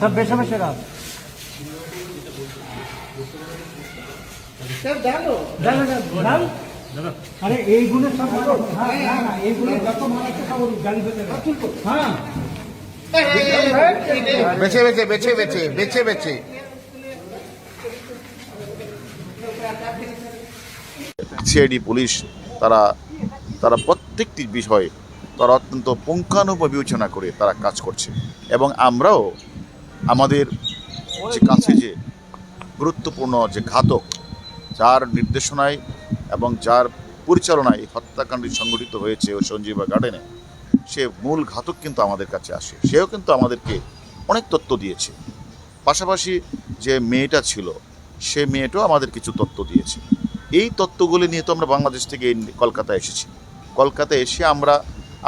सब बेशा में शराब डालो डालो डाल अरे এইগুলো সব হ্যাঁ না এইগুলো যত মারাতে সব গাড়ি ভেতরে হ্যাঁ বেছে বেছে বেছে বেছে বেছে বেছে সিআইডি পুলিশ তারা প্রত্যেকটি বিষয় তারা অত্যন্ত পুঙ্খানুপুঙ্খ বিবেচনা করে তারা কাজ করছে এবং আমরাও আমাদের যে কাছে যে গুরুত্বপূর্ণ যে ঘাতক যার নির্দেশনায় এবং যার পরিচালনায় হত্যাকাণ্ডটি সংঘটিত হয়েছে ও সঞ্জীবা গার্ডেনে সে মূল ঘাতক কিন্তু আমাদের কাছে আসে, সেও কিন্তু আমাদেরকে অনেক তথ্য দিয়েছে। পাশাপাশি যে মেয়েটা ছিল সে মেয়েটাও আমাদের কিছু তথ্য দিয়েছে। এই তথ্যগুলি নিয়ে তো আমরা বাংলাদেশ থেকে কলকাতায় এসেছি। কলকাতায় এসে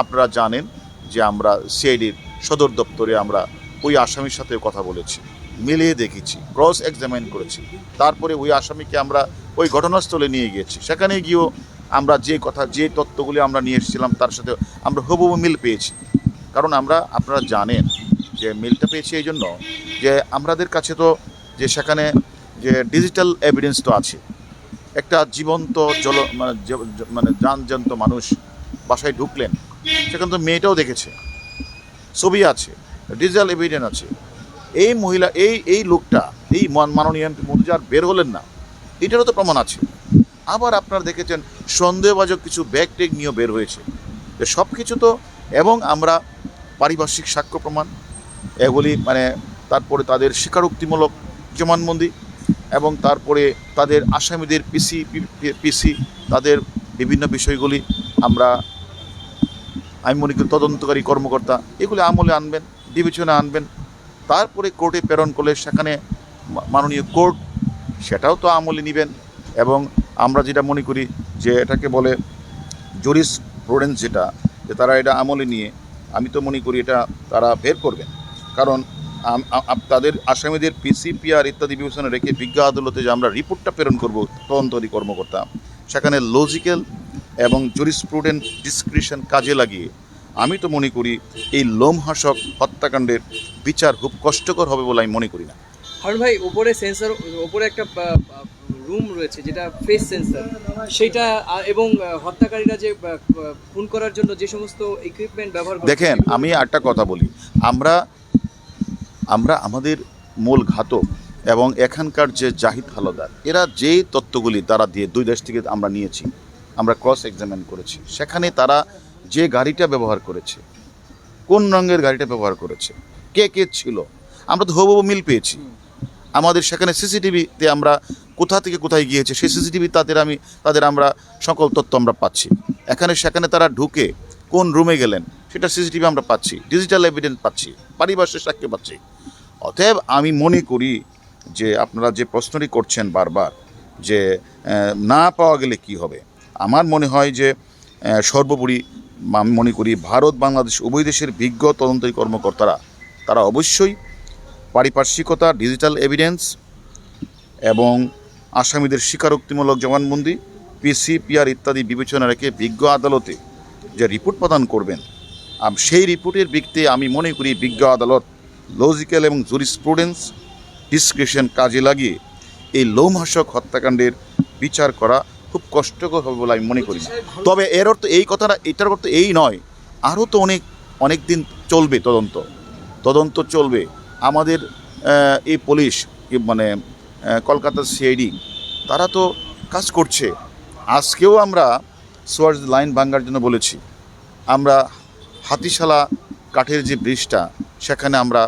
আপনারা জানেন যে আমরা সিআইডির সদর দপ্তরে আমরা ওই আসামির সাথে কথা বলেছি, মিলিয়ে দেখেছি, ক্রস এক্সামাইন করেছি। তারপরে ওই আসামিকে আমরা ওই ঘটনাস্থলে নিয়ে গিয়েছি। সেখানে গিয়েও আমরা যে তথ্যগুলি আমরা নিয়ে এসেছিলাম তার সাথে আমরা হুবহু মিল পেয়েছি। কারণ আপনারা জানেন যে মিলটা পেয়েছি এই জন্য যে আমাদের কাছে তো যে সেখানে যে ডিজিটাল এভিডেন্স তো আছে। একটা জীবন্ত মানে যানজন্ত মানুষ বাসায় ঢুকলেন, সেখানে তো মেয়েটাও দেখেছে, ছবি আছে, ডিজিটাল এভিডেন্স আছে। এই মহিলা এই লোকটা এই মাননীয় এমপি মন্ত্রী আর বের হলেন না, এটারও তো প্রমাণ আছে। আবার আপনারা দেখেছেন সন্দেহভাজন কিছু ব্যাগ টেগ নিয়েও বের হয়েছে। সব কিছু তো এবং আমরা পারিপার্শ্বিক সাক্ষ্য প্রমাণ এগুলি মানে তারপরে তাদের স্বীকারোক্তিমূলক জবানবন্দি এবং তারপরে তাদের আসামিদের পিসি তাদের বিভিন্ন বিষয়গুলি আমি মনে করি তদন্তকারী কর্মকর্তা এগুলি আমলে আনবেন, বিবেচনা আনবেন। তারপরে কোর্টে প্রেরণ করলে সেখানে মাননীয় কোর্ট সেটাও তো আমলে নেবেন। এবং আমরা যেটা মনে করি যে এটাকে বলে জুরিসপ্রুডেন্স যে তারা এটা আমলে নিয়ে আমি তো মনে করি এটা তারা বের করবেন। কারণ তাদের আসামিদের পিসিপিআর ইত্যাদি বিবেচনা রেখে বিজ্ঞ আদালতে যে আমরা রিপোর্টটা প্রেরণ করব তদন্তকারী কর্মকর্তা, সেখানে লজিক্যাল এবং জুরিসপ্রুডেন্ট ডিসক্রিশন কাজে লাগিয়ে আমি তো মনে করি এই লোমহর্ষক হত্যাকাণ্ডের বিচার খুব কষ্টকর হবে বলে আমি মনে করি না। হারুন ভাই, ওপরে একটা রুম রয়েছে যেটা ফেস সেন্সর, সেটা এবং হত্যাকারীরা যে খুন করার জন্য যে সমস্ত ইকুইপমেন্ট ব্যবহার করে, দেখেন আমি একটা কথা বলি, আমরা আমাদের মূল ঘাতক এবং এখানকার যে জাহিদ হালদার এরা যে তথ্যগুলি তারা দিয়ে দুই দেশ থেকে আমরা নিয়েছি, আমরা ক্রস এক্সামিন করেছি। সেখানে তারা যে গাড়িটা ব্যবহার করেছে, কোন রঙের গাড়িটা ব্যবহার করেছে, কে ছিল, আমরা তো হুবহু মিল পেয়েছি। আমাদের সেখানে সিসিটিভিতে আমরা কোথা থেকে কোথায় গিয়েছে সেই সিসিটিভি তাদের আমরা সকল তথ্য আমরা পাচ্ছি। সেখানে তারা ঢুকে কোন রুমে গেলেন সেটা সিসিটিভি আমরা পাচ্ছি, ডিজিটাল এভিডেন্স পাচ্ছি, পারিপার্শ্বিক সাক্ষ্য পাচ্ছি। অতএব আমি মনে করি যে আপনারা যে প্রশ্নটি করছেন বারবার যে না পাওয়া গেলে কি হবে, আমার মনে হয় যে সর্বোপরি আমি মনে করি ভারত বাংলাদেশ উভয় দেশের বিজ্ঞ তদন্তকারী কর্মকর্তারা তারা অবশ্যই পারিপার্শ্বিকতা, ডিজিটাল এভিডেন্স এবং আসামিদের স্বীকারোক্তিমূলক জবানবন্দি, পিসিপিআর ইত্যাদি বিবেচনা রেখে বিজ্ঞ আদালতে যে রিপোর্ট প্রদান করবেন, সেই রিপোর্টের ভিত্তিতে আমি মনে করি বিজ্ঞ আদালত লজিক্যাল এবং জুরিসপ্রুডেন্স ডিসক্রিশন কাজে লাগিয়ে এই লোমহর্ষক হত্যাকাণ্ডের বিচার করা খুব কষ্টকর হবে বলে আমি মনে করি না। তবে এটার অর্থ এই নয়, আরও তো অনেক দিন চলবে তদন্ত চলবে। আমাদের এই পুলিশ মানে কলকাতার সিআইডি তারা তো কাজ করছে। আজকেও আমরা সোয়ার্স লাইন ভাঙার জন্য বলেছি, আমরা হাতিশালা কাঠের যে ব্রিজটা সেখানে আমরা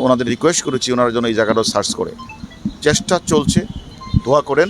ওনাদের রিকোয়েস্ট করেছি ওনারা যেন এই জায়গাটা সার্চ করে, চেষ্টা চলছে, দোয়া করেন।